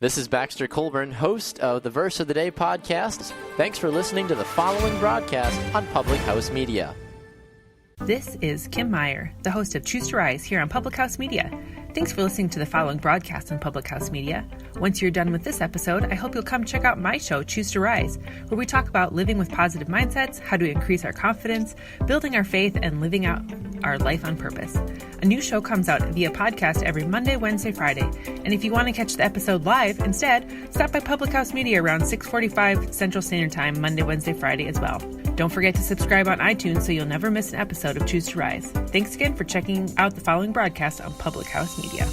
This is Baxter Colburn, host of the Verse of the Day podcast. Thanks for listening to the following broadcast on Public House Media. This is Kim Meyer, the host of Choose to Rise here on Public House Media. Thanks for listening to the following broadcast on Public House Media. Once you're done with this episode, I hope you'll come check out my show, Choose to Rise, where we talk about living with positive mindsets, how to increase our confidence, building our faith, and living out our life on purpose. A new show comes out via podcast every Monday, Wednesday, Friday. And if you want to catch the episode live instead, stop by Public House Media around 6:45 Central Standard Time, Monday, Wednesday, Friday as well. Don't forget to subscribe on iTunes so you'll never miss an episode of Choose to Rise. Thanks again for checking out the following broadcast on Public House Media.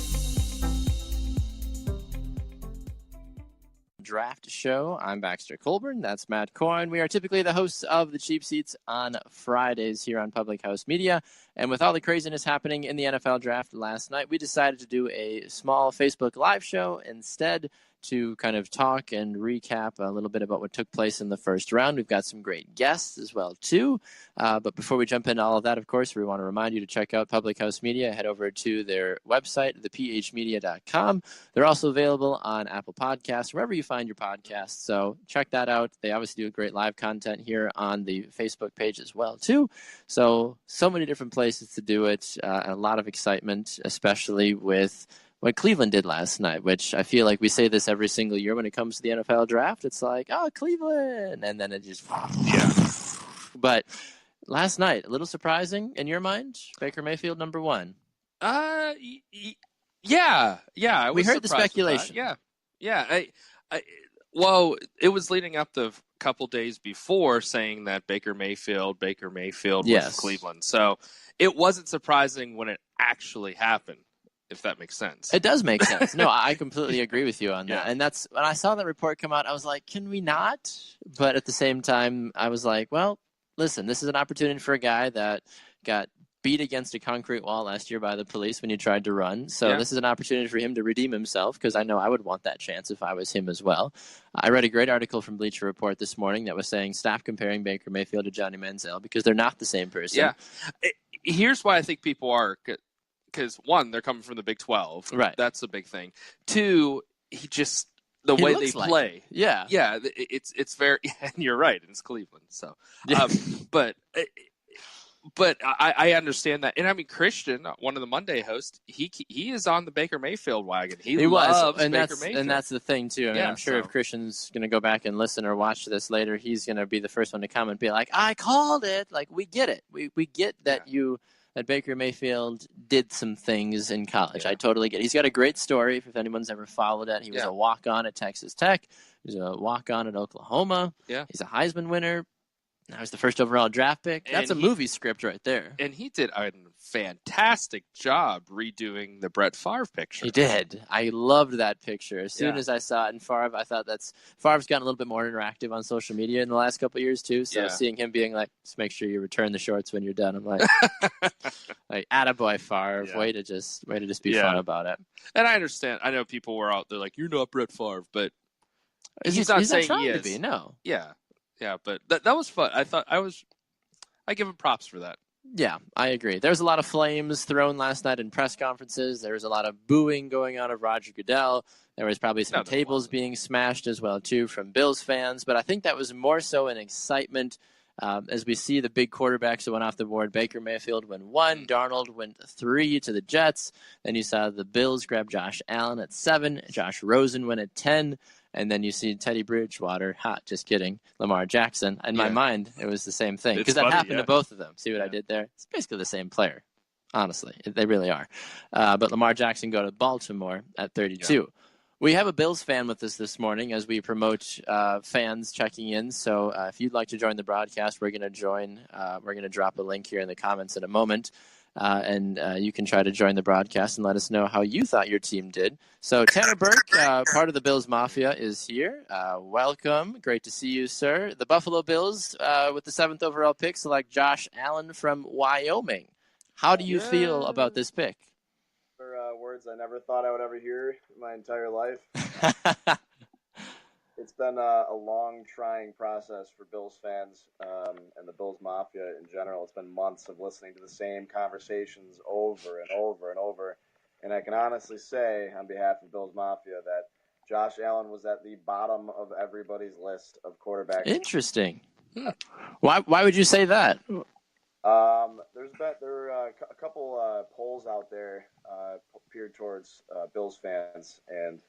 Draft show. I'm Baxter Colburn. That's Matt Coyne. We are typically the hosts of the Cheap Seats on Fridays here on Public House Media. And with all the craziness happening in the NFL draft last night, we decided to do a small Facebook Live show instead to kind of talk and recap a little bit about what took place in the first round. We've got some great guests as well, too. But before we jump into all of that, of course, we want to remind you to check out Public House Media. Head over to their website, thephmedia.com. They're also available on Apple Podcasts, wherever you find your podcasts. So check that out. They obviously do great live content here on the Facebook page as well, too. So many different places to do it. A lot of excitement, especially with what Cleveland did last night, which I feel like we say this every single year when it comes to the NFL draft. It's like, oh, Cleveland, and then it just, yeah. But last night, a little surprising in your mind, Baker Mayfield number one. Yeah. We heard the speculation. Yeah. Well, it was leading up to a couple days before saying that Baker Mayfield yes. with Cleveland. So it wasn't surprising when it actually happened, if that makes sense. It does make sense. No, I completely agree with you on that. And that's when I saw that report come out, I was like, can we not? But at the same time, I was like, well, listen, this is an opportunity for a guy that got beat against a concrete wall last year by the police when he tried to run. So this is an opportunity for him to redeem himself, because I know I would want that chance if I was him as well. I read a great article from Bleacher Report this morning that was saying stop comparing Baker Mayfield to Johnny Manziel because they're not the same person. Yeah. Here's why I think people are, because one, they're coming from the Big 12. Right. That's a big thing. Two, he way they play. Yeah. Yeah. It's very, and you're right. It's Cleveland. So, but I understand that. And I mean, Christian, one of the Monday hosts, he is on the Baker Mayfield wagon. He loves Baker Mayfield. And that's the thing, too. I mean, I'm sure if Christian's going to go back and listen or watch this later, he's going to be the first one to come and be like, I called it. Like, we get it. We get that that Baker Mayfield did some things in college. I totally get it. He's got a great story if anyone's ever followed it. He was a walk-on at Texas Tech. He was a walk-on at Oklahoma. Yeah. He's a Heisman winner. Now he's the first overall draft pick. That's a movie script right there. And he did a fantastic job redoing the Brett Favre picture. He did. I loved that picture. As soon as I saw it in Favre, I thought Favre's gotten a little bit more interactive on social media in the last couple of years too. So seeing him being like, just make sure you return the shorts when you're done. I'm like, attaboy Favre. Yeah. Way to just be fun about it. And I understand. I know people were out there like, you're not Brett Favre, but he's not saying trying he is. To be. No. Yeah. Yeah, but that was fun. I give him props for that. Yeah, I agree. There was a lot of flames thrown last night in press conferences. There was a lot of booing going on of Roger Goodell. There was probably some tables being smashed as well, too, from Bills fans. But I think that was more so an excitement as we see the big quarterbacks that went off the board. Baker Mayfield went 1. Darnold went 3 to the Jets. Then you saw the Bills grab Josh Allen at 7. Josh Rosen went at 10. And then you see Teddy Bridgewater, just kidding, Lamar Jackson. In my mind, it was the same thing. Because that happened to both of them. See what I did there? It's basically the same player, honestly. They really are. But Lamar Jackson go to Baltimore at 32. Yeah. We have a Bills fan with us this morning as we promote fans checking in. So if you'd like to join the broadcast, we're going to join. We're going to drop a link here in the comments in a moment. And you can try to join the broadcast and let us know how you thought your team did. So Tanner Burke, part of the Bills Mafia, is here. Welcome. Great to see you, sir. The Buffalo Bills, with the 7th overall pick, select Josh Allen from Wyoming. How do you feel about this pick? Words I never thought I would ever hear in my entire life. It's been a long, trying process for Bills fans and the Bills Mafia in general. It's been months of listening to the same conversations over and over and over. And I can honestly say, on behalf of Bills Mafia, that Josh Allen was at the bottom of everybody's list of quarterbacks. Interesting. Why would you say that? There are a couple polls out there geared towards Bills fans, and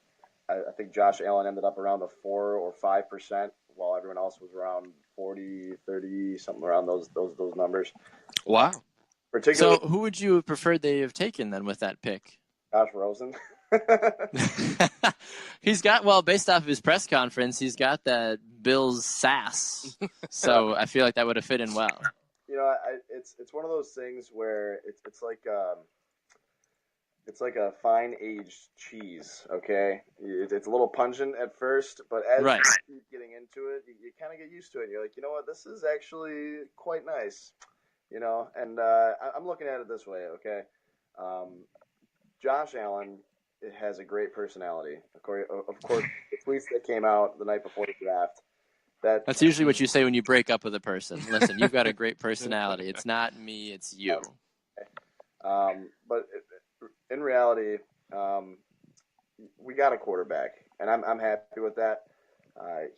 I think Josh Allen ended up around the 4 or 5%, while everyone else was around 40, 30, something around those numbers. Wow. So who would you have preferred they have taken then with that pick? Josh Rosen. He's got, well, based off of his press conference, he's got that Bills sass. So I feel like that would have fit in well. You know, it's one of those things where it's like a fine aged cheese. Okay, it's a little pungent at first, but as you keep getting into it, you kind of get used to it. You're like, you know what, this is actually quite nice. You know, and I'm looking at it this way. Okay, Josh Allen has a great personality. Of course, the tweets that came out the night before the draft. That's usually what you say when you break up with a person. Listen, you've got a great personality. It's not me, it's you. But in reality, we got a quarterback, and I'm happy with that.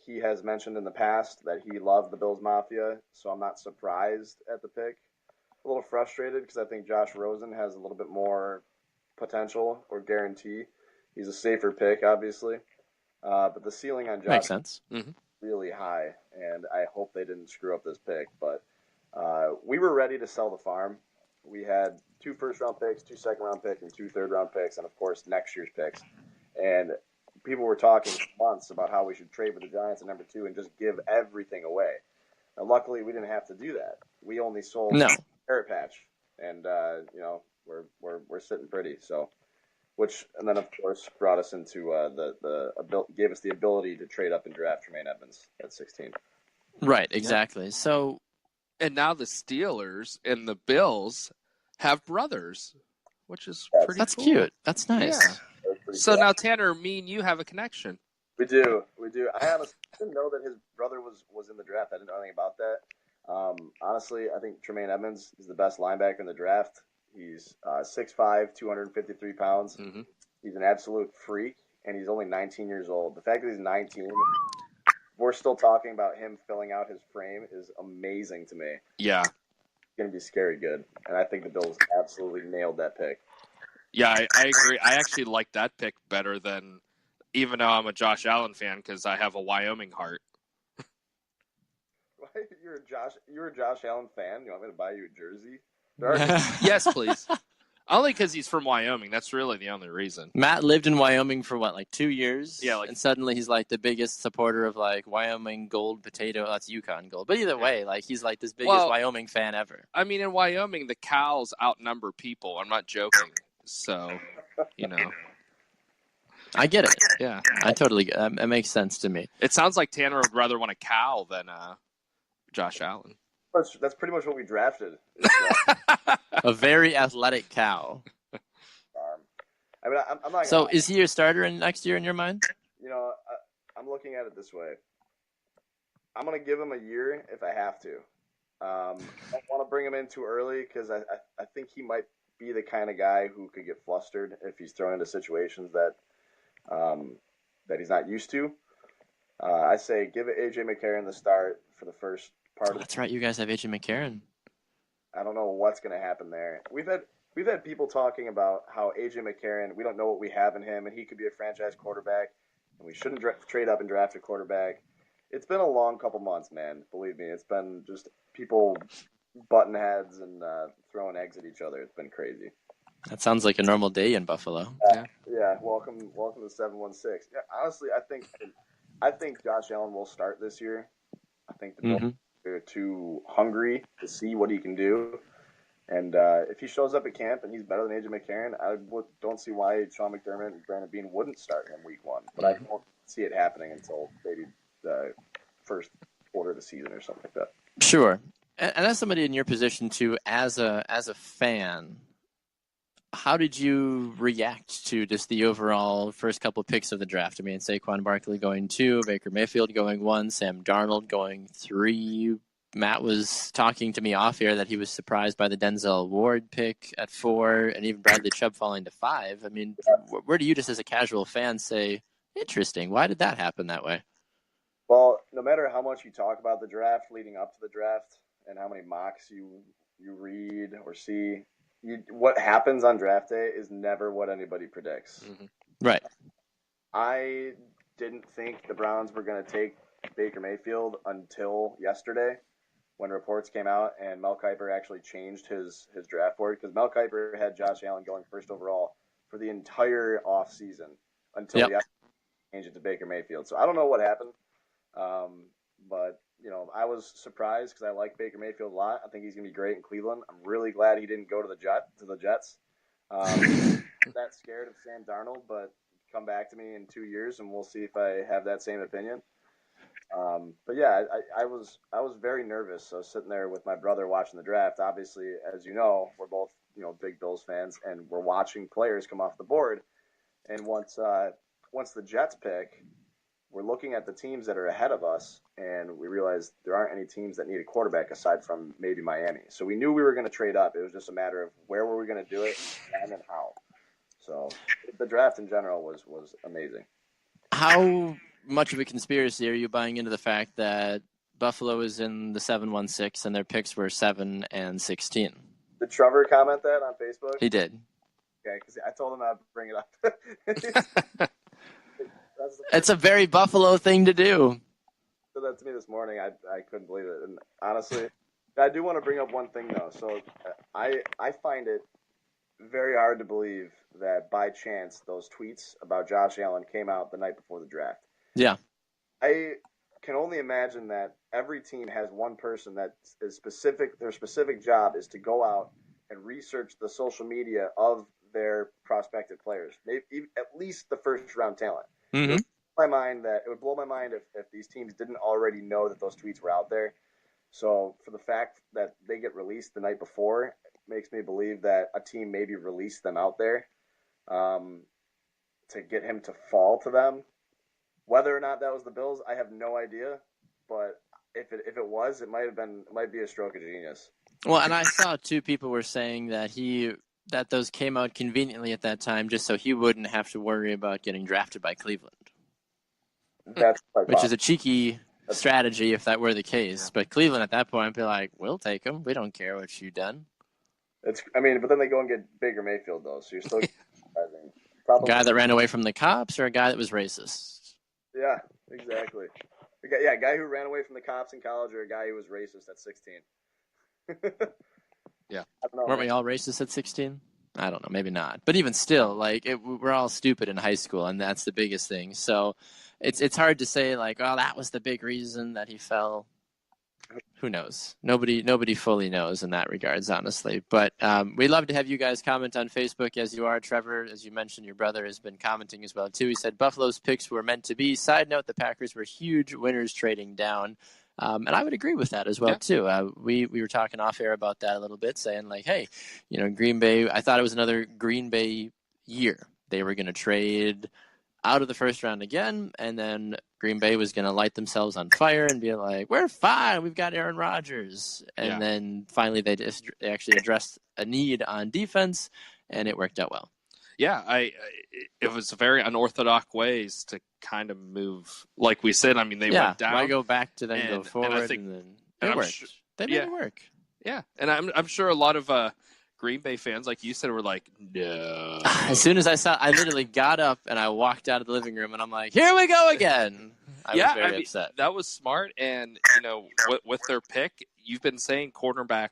He has mentioned in the past that he loved the Bills Mafia, so I'm not surprised at the pick. A little frustrated because I think Josh Rosen has a little bit more potential or guarantee. He's a safer pick, obviously. But the ceiling on Josh makes sense. Mm-hmm. Really high, and I hope they didn't screw up this pick. But we were ready to sell the farm. We had 2 first-round picks, 2 second-round picks, and 2 third-round picks, and, of course, next year's picks. And people were talking for months about how we should trade with the Giants at number 2 and just give everything away. Now, luckily, we didn't have to do that. We only sold Carrot Patch, and we're sitting pretty. So, and then of course brought us into gave us the ability to trade up and draft Tremaine Edmonds at 16. Right, exactly. Yeah. So, and now the Steelers and the Bills have brothers, which is pretty. That's cool. Cute. That's nice. Yeah. So now Tanner, me and you have a connection. We do. I honestly didn't know that his brother was in the draft. I didn't know anything about that. Honestly, I think Tremaine Edmonds is the best linebacker in the draft. He's 6'5", 253 pounds. Mm-hmm. He's an absolute freak, and he's only 19 years old. The fact that he's 19, we're still talking about him filling out his frame is amazing to me. Yeah. It's going to be scary good, and I think the Bills absolutely nailed that pick. Yeah, I agree. I actually like that pick better than, even though I'm a Josh Allen fan, because I have a Wyoming heart. You're a Josh Allen fan? You want me to buy you a jersey? Yes, please. Only because he's from Wyoming. That's really the only reason. Matt lived in Wyoming for like 2 years? Yeah. And suddenly he's like the biggest supporter of like Wyoming gold potato. That's Yukon gold. But either way, like he's like this biggest Wyoming fan ever. I mean, in Wyoming, the cows outnumber people. I'm not joking. So, I get it. Yeah. I totally get it. It makes sense to me. It sounds like Tanner would rather want a cow than Josh Allen. That's pretty much what we drafted. A very athletic cow. I mean, I'm not. So, is he your starter next year in your mind? I'm looking at it this way. I'm going to give him a year if I have to. I don't want to bring him in too early because I think he might be the kind of guy who could get flustered if he's thrown into situations that he's not used to. I say give A.J. McCarron the start for the first part. That's right. You guys have A.J. McCarron. I don't know what's going to happen there. We've had people talking about how A.J. McCarron, we don't know what we have in him, and he could be a franchise quarterback, and we shouldn't trade up and draft a quarterback. It's been a long couple months, man. Believe me, it's been just people butting heads and throwing eggs at each other. It's been crazy. That sounds like a normal day in Buffalo. Yeah. Welcome to 716. Yeah, honestly, I think Josh Allen will start this year. I think the Bills are too hungry to see what he can do. And if he shows up at camp and he's better than A.J. McCarron, I don't see why Sean McDermott and Brandon Beane wouldn't start him week 1. But I don't see it happening until maybe the first quarter of the season or something like that. Sure. And as somebody in your position, too, as a fan, how did you react to just the overall first couple of picks of the draft? I mean, Saquon Barkley going 2, Baker Mayfield going 1, Sam Darnold going 3. Matt was talking to me off air that he was surprised by the Denzel Ward pick at 4, and even Bradley Chubb falling to 5. I mean, where do you, just as a casual fan, say Interesting. Why did that happen that way? Well, no matter how much you talk about the draft leading up to the draft and how many mocks you read or see, what happens on draft day is never what anybody predicts. Mm-hmm. Right. I didn't think the Browns were going to take Baker Mayfield until yesterday when reports came out and Mel Kiper actually changed his draft board, because Mel Kiper had Josh Allen going first overall for the entire offseason until he changed it to Baker Mayfield. So I don't know what happened, but I was surprised because I like Baker Mayfield a lot. I think he's going to be great in Cleveland. I'm really glad he didn't go to the Jets. That scared of Sam Darnold, but come back to me in 2 years and we'll see if I have that same opinion. But yeah, I was very nervous. I was sitting there with my brother watching the draft. Obviously, as you know, we're both big Bills fans, and we're watching players come off the board. And once the Jets pick, we're looking at the teams that are ahead of us, and we realized there aren't any teams that need a quarterback aside from maybe Miami. So we knew we were going to trade up. It was just a matter of where were we going to do it and then how. So the draft in general was amazing. How much of a conspiracy are you buying into the fact that Buffalo is in the 7-1-6 and their picks were 7 and 16? Did Trevor comment that on Facebook? He did. Okay, because I told him not to bring it up. It's a very Buffalo thing to do. Said that to me this morning. I couldn't believe it. And honestly, I do want to bring up one thing, though. So I find it very hard to believe that by chance those tweets about Josh Allen came out the night before the draft. Yeah. I can only imagine that every team has one person that is specific. Their specific job is to go out and research the social media of their prospective players, maybe at least the first round talent. Mm-hmm. It would blow my mind if these teams didn't already know that those tweets were out there. So for the fact that they get released the night before makes me believe that a team maybe released them out there to get him to fall to them. Whether or not that was the Bills, I have no idea. But if it was, it might be a stroke of genius. Well, and I saw two people were saying that those came out conveniently at that time just so he wouldn't have to worry about getting drafted by Cleveland. Which is a cheeky strategy if that were the case. But Cleveland at that point would be like, we'll take him. We don't care what you've done. But then they go and get Baker Mayfield, though, so you're still a guy that ran away from the cops or a guy that was racist? Yeah, exactly. A guy who ran away from the cops in college or a guy who was racist at 16. Yeah. I don't know, Weren't we all racist at 16? I don't know, maybe not. But even still, we're all stupid in high school, and that's the biggest thing. So it's hard to say, that was the big reason that he fell. Who knows? Nobody fully knows in that regards, honestly. But we'd love to have you guys comment on Facebook as you are. Trevor, as you mentioned, your brother has been commenting as well, too. He said Buffalo's picks were meant to be. Side note, the Packers were huge winners trading down. And I would agree with that as well, too. We were talking off air about that a little bit, saying, hey, Green Bay, I thought it was another Green Bay year. They were going to trade out of the first round again, and then Green Bay was going to light themselves on fire and be like, we're fine, we've got Aaron Rodgers. And then finally they actually addressed a need on defense, and it worked out well. Yeah, it was very unorthodox ways to kind of move. Like we said, they went down. Why go back to then go forward? And then it worked. They made it work. Yeah, and I'm sure a lot of Green Bay fans, like you said, were like, no. As soon as I literally got up and I walked out of the living room, and I'm like, here we go again. I was very upset. That was smart, and with their pick, you've been saying cornerback.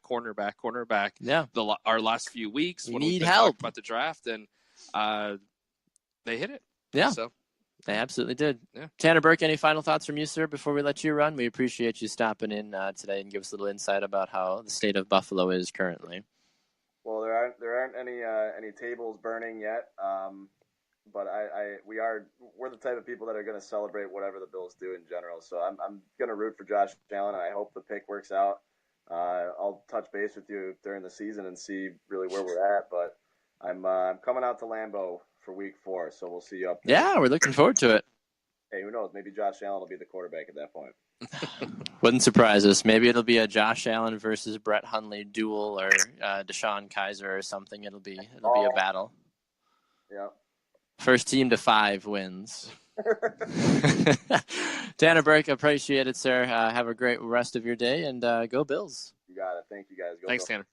Yeah. Our last few weeks we when need we've been help talking about the draft, and they hit it. Yeah. So they absolutely did. Yeah. Tanner Burke, any final thoughts from you, sir, before we let you run? We appreciate you stopping in today and give us a little insight about how the state of Buffalo is currently. Well, there aren't any tables burning yet, but we're the type of people that are going to celebrate whatever the Bills do in general. So I'm going to root for Josh Allen, and I hope the pick works out. I'll touch base with you during the season and see really where we're at. But I'm coming out to Lambeau for Week 4, so we'll see you up there. Yeah, we're looking forward to it. Hey, who knows? Maybe Josh Allen will be the quarterback at that point. Wouldn't surprise us. Maybe it'll be a Josh Allen versus Brett Hundley duel, or Deshaun Kaiser or something. It'll be a battle. Yeah. First team to 5 wins. Tanner Burke, appreciate it, sir. Have a great rest of your day, and go Bills. You got it. Thank you, guys. Go Thanks, Bills. Tanner.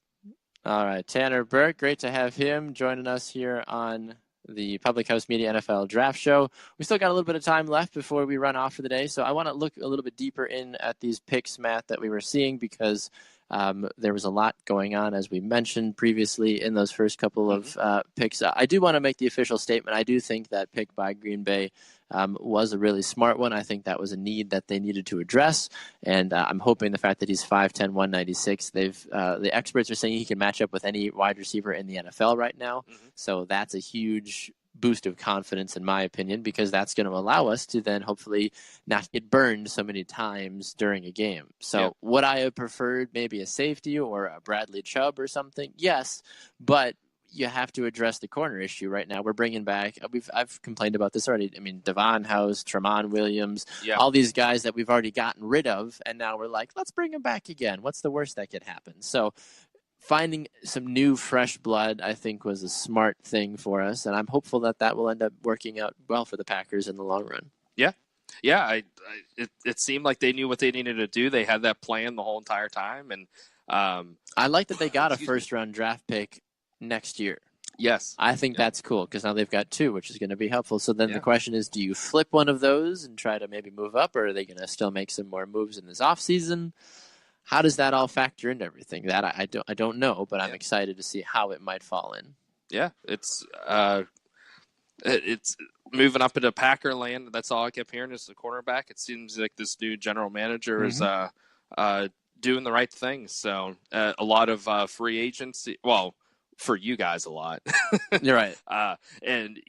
All right, Tanner Burke, great to have him joining us here on the Public House Media NFL Draft Show. We still got a little bit of time left before we run off for the day, so I want to look a little bit deeper in at these picks, Matt, that we were seeing, because there was a lot going on, as we mentioned previously, in those first couple of picks. I do want to make the official statement. I do think that pick by Green Bay was a really smart one. I think that was a need that they needed to address, and I'm hoping the fact that he's 5'10", 196, the experts are saying he can match up with any wide receiver in the NFL right now, so that's a huge boost of confidence, in my opinion, because that's going to allow us to then hopefully not get burned so many times during a game. So would I have preferred maybe a safety or a Bradley Chubb or something? Yes, but you have to address the corner issue right now. We're bringing back, I've complained about this already. I mean, Devon House, Tramon Williams, all these guys that we've already gotten rid of, and now we're like, let's bring them back again. What's the worst that could happen? So finding some new, fresh blood, I think, was a smart thing for us, and I'm hopeful that that will end up working out well for the Packers in the long run. Yeah. It seemed like they knew what they needed to do. They had that plan the whole entire time, and I like that they got a first-round draft pick next year. Yes, I think that's cool, because now they've got two, which is going to be helpful. So then the question is, do you flip one of those and try to maybe move up, or are they going to still make some more moves in this offseason? How does that all factor into everything? That I don't know, but I'm excited to see how it might fall in. Yeah, it's moving up into Packer land. That's all I kept hearing is the quarterback. It seems like this new general manager is doing the right thing. So a lot of free agency. Well, for you guys, a lot. You're right. And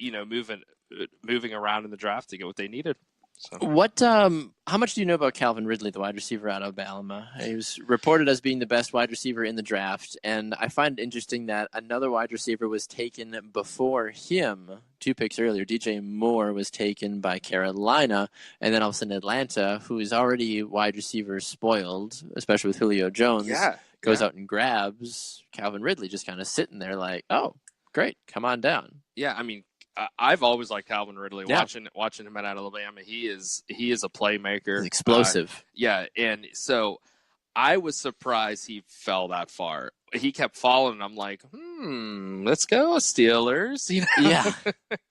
moving around in the draft to get what they needed. So. How much do you know about Calvin Ridley, the wide receiver out of Alabama? He was reported as being the best wide receiver in the draft, and I find it interesting that another wide receiver was taken before him 2 picks earlier. DJ Moore was taken by Carolina, and then all of a sudden Atlanta, who is already wide receiver spoiled, especially with Julio Jones, goes out and grabs Calvin Ridley, just kind of sitting there like, oh, great, come on down. Yeah, I mean, I've always liked Calvin Ridley. Watching him at Alabama, he is a playmaker. He's explosive. And so I was surprised he fell that far. He kept falling, and I'm like, let's go Steelers. You know? Yeah,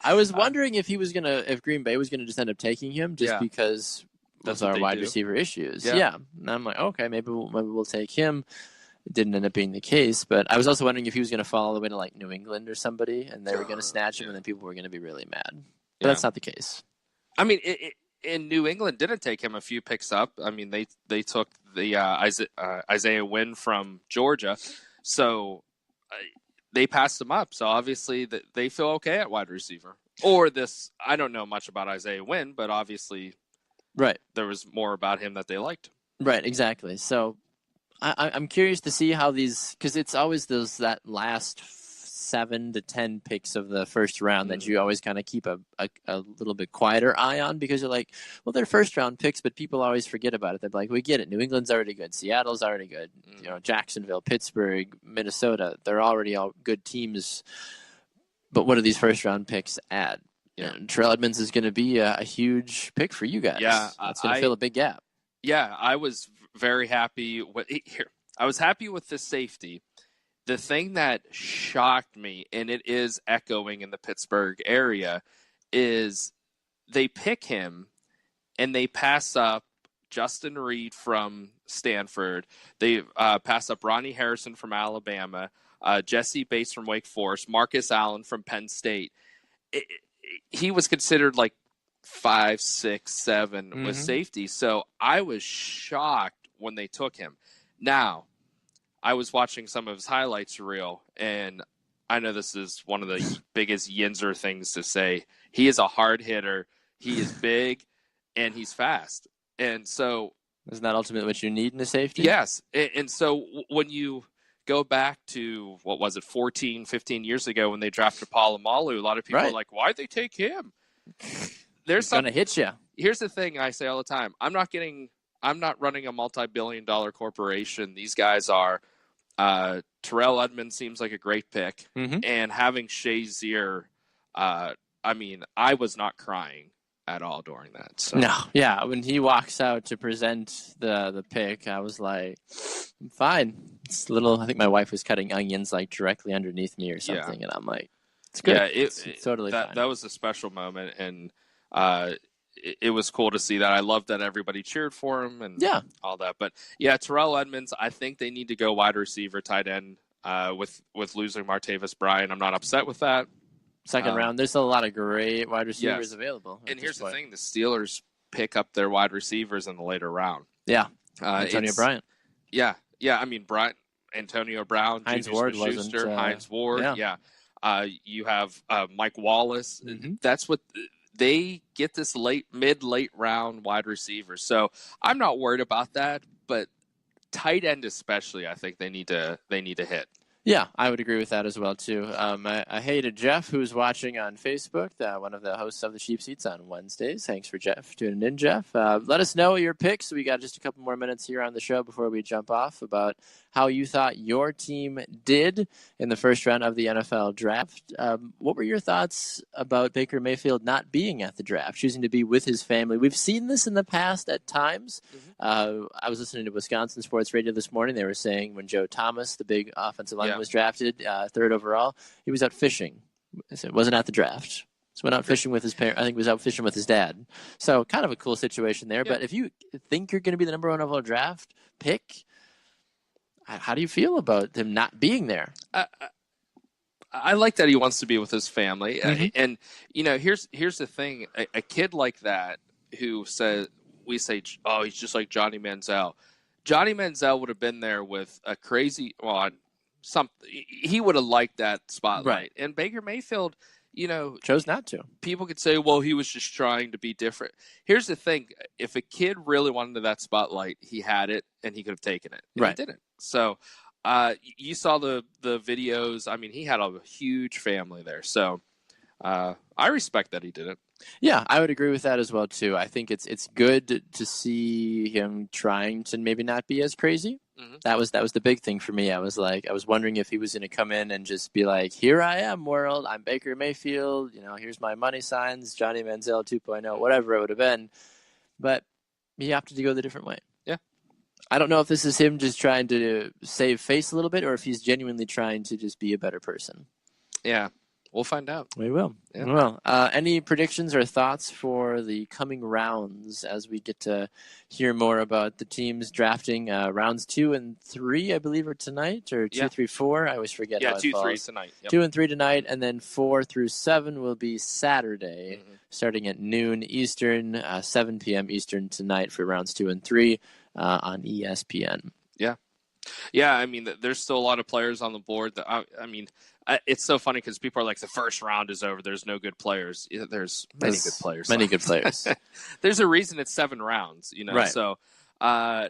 I was wondering if Green Bay was gonna just end up taking him because that's our wide receiver issues. Yeah, and I'm like, okay, maybe we'll take him. It didn't end up being the case, but I was also wondering if he was going to fall all the way to like New England or somebody, and they were going to snatch him, and then people were going to be really mad. But that's not the case. I mean, in New England didn't take him a few picks up. I mean, they took the Isaiah Wynn from Georgia, so they passed him up. So obviously they feel okay at wide receiver. Or this, I don't know much about Isaiah Wynn, but obviously, there was more about him that they liked. Right, exactly. So I'm curious to see how these, because it's always that last 7 to 10 picks of the first round that you always kind of keep a little bit quieter eye on, because you're like, well, they're first round picks, but people always forget about it. They're like, we get it. New England's already good. Seattle's already good. Jacksonville, Pittsburgh, Minnesota, they're already all good teams. But what do these first round picks add? Terrell Edmonds is going to be a huge pick for you guys. Yeah, it's going to fill a big gap. Yeah, I was very happy I was happy with the safety. The thing that shocked me, and it is echoing in the Pittsburgh area, is they pick him and they pass up Justin Reed from Stanford. They pass up Ronnie Harrison from Alabama, Jesse Bates from Wake Forest, Marcus Allen from Penn State. He was considered like 5, 6, 7 with safety. So I was shocked when they took him. Now, I was watching some of his highlights reel, and I know this is one of the biggest Yinzer things to say. He is a hard hitter. He is big, and he's fast. And so, isn't that ultimately what you need in a safety? Yes. And so when you go back to, 14, 15 years ago when they drafted Polamalu, a lot of people are like, why'd they take him? There's going to hit you. Here's the thing I say all the time. I'm not running a multi-billion-dollar corporation. These guys are. Terrell Edmonds seems like a great pick. And having Shazier, I mean, I was not crying at all during that. So. No, yeah. When he walks out to present the pick, I was like, I'm fine. It's little. I think my wife was cutting onions like directly underneath me or something, and I'm like, it's good. Yeah, it's totally fine. That was a special moment, and it was cool to see that. I loved that everybody cheered for him and all that. But yeah, Terrell Edmonds, I think they need to go wide receiver, tight end. With losing Martavis Bryant, I'm not upset with that. Second round, there's a lot of great wide receivers available. And here's the thing: the Steelers pick up their wide receivers in the later round. Yeah, Antonio Bryant. Yeah. I mean, Bryant, Antonio Brown, Hines Ward, Hines Ward. Yeah. You have Mike Wallace. Mm-hmm. That's what they get, this mid-late round wide receiver. So I'm not worried about that, but tight end especially, I think they need to hit. Yeah, I would agree with that as well, too. I hated Jeff, who's watching on Facebook, one of the hosts of the Sheep Seats on Wednesdays. Thanks for tuning in, Jeff. Let us know your picks. We got just a couple more minutes here on the show before we jump off about how you thought your team did in the first round of the NFL draft. What were your thoughts about Baker Mayfield not being at the draft, choosing to be with his family? We've seen this in the past at times. Mm-hmm. I was listening to Wisconsin Sports Radio this morning. They were saying when Joe Thomas, the big offensive lineman, was drafted third overall, he was out fishing. It wasn't at the draft. So went out fishing with his parents. I think he was out fishing with his dad. So kind of a cool situation there. Yeah. But if you think you're going to be the number one overall draft pick, how do you feel about him not being there? I like that he wants to be with his family. Mm-hmm. And here's the thing. A kid like that who we say, oh, he's just like Johnny Manziel. Johnny Manziel would have been there with a crazy he would have liked that spotlight. Right. And Baker Mayfield, chose not to. People could say, well, he was just trying to be different. Here's the thing. If a kid really wanted that spotlight, he had it and he could have taken it. And right. He didn't. So you saw the videos. I mean, he had a huge family there. So I respect that he did it. Yeah, I would agree with that as well, too. I think it's good to see him trying to maybe not be as crazy. Mm-hmm. That was the big thing for me. I was wondering if he was going to come in and just be like, here I am, world. I'm Baker Mayfield. Here's my money signs, Johnny Manziel 2.0, whatever it would have been. But he opted to go the different way. Yeah. I don't know if this is him just trying to save face a little bit or if he's genuinely trying to just be a better person. Yeah. We'll find out. We will. Yeah. We will. Any predictions or thoughts for the coming rounds as we get to hear more about the teams drafting? Rounds 2 and 3, I believe, are tonight, or 2, 3, 4. I always forget. Yeah, how 2, it falls. 3 tonight. Yep. 2 and 3 tonight, and then 4 through 7 will be Saturday, starting at noon Eastern, 7 p.m. Eastern tonight for rounds 2 and 3 on ESPN. Yeah. Yeah, I mean, there's still a lot of players on the board. It's so funny because people are like, the first round is over. There's no good players. There's many good players. Many good players. There's a reason it's 7 rounds, Right. So I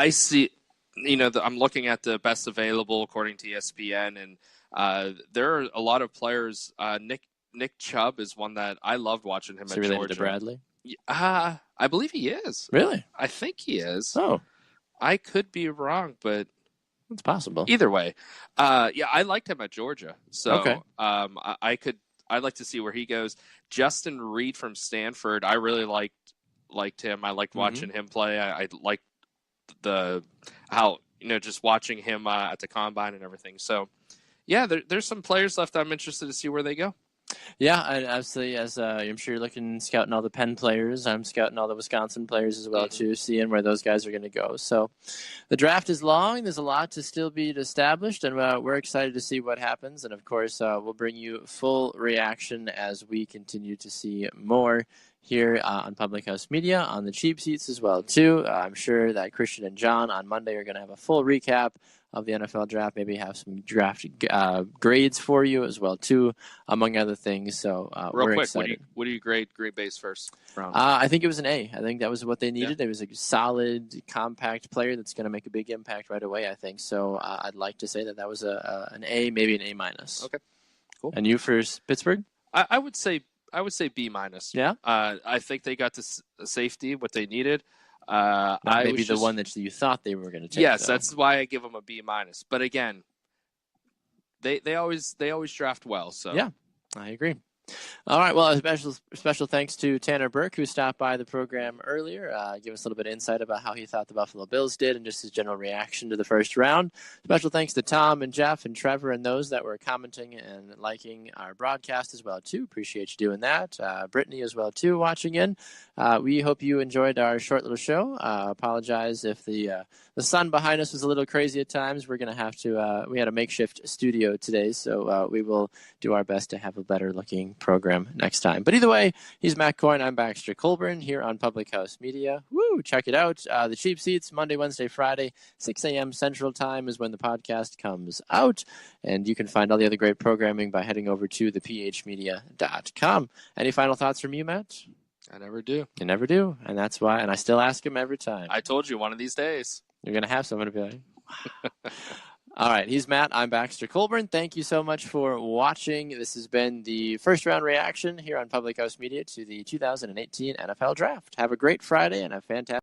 see, I'm looking at the best available according to ESPN, and there are a lot of players. Nick Chubb is one that I loved watching him at Georgia. Related to Bradley? I believe he is. Really? I think he is. Oh. I could be wrong, but it's possible. Either way, I liked him at Georgia, so okay. I'd like to see where he goes. Justin Reed from Stanford, I really liked him. I liked watching him play. I liked just watching him at the combine and everything. So, yeah, there's some players left. I'm interested to see where they go. Yeah, and obviously, as I'm sure you're scouting all the Penn players, I'm scouting all the Wisconsin players as well, too, seeing where those guys are going to go. So the draft is long. There's a lot to still be established, and we're excited to see what happens. And, of course, we'll bring you full reaction as we continue to see more here on Public House Media, on the Cheap Seats as well, too. I'm sure that Christian and John on Monday are going to have a full recap of the NFL draft, maybe have some draft grades for you as well, too, among other things. So we're excited. What do you grade Green Bay's first round? I think it was an A. I think that was what they needed. Yeah. It was a solid, compact player that's going to make a big impact right away, I think. So I'd like to say that was an A, maybe an A minus. Okay, cool. And you for Pittsburgh? I would say B minus. Yeah. I think they got the safety what they needed. Maybe the one that you thought they were going to take. Yes, though. That's why I give them a B minus. But again, they always draft well. So yeah, I agree. All right. Well, a special thanks to Tanner Burke, who stopped by the program earlier, give us a little bit of insight about how he thought the Buffalo Bills did and just his general reaction to the first round. Special thanks to Tom and Jeff and Trevor and those that were commenting and liking our broadcast as well, too. Appreciate you doing that. Brittany as well, too, watching in. We hope you enjoyed our short little show. Apologize if the sun behind us was a little crazy at times. We're going to have to, we had a makeshift studio today, so we will do our best to have a better looking program next time. But either way, he's Matt Coyne. I'm Baxter Colburn here on Public House Media. Woo! Check it out. The Cheap Seats, Monday, Wednesday, Friday, 6 a.m. Central Time is when the podcast comes out. And you can find all the other great programming by heading over to thephmedia.com. Any final thoughts from you, Matt? I never do. You never do. And that's why. And I still ask him every time. I told you one of these days. You're going to have someone to be like, wow. All right, he's Matt. I'm Baxter Colburn. Thank you so much for watching. This has been the first round reaction here on Public House Media to the 2018 NFL Draft. Have a great Friday and a fantastic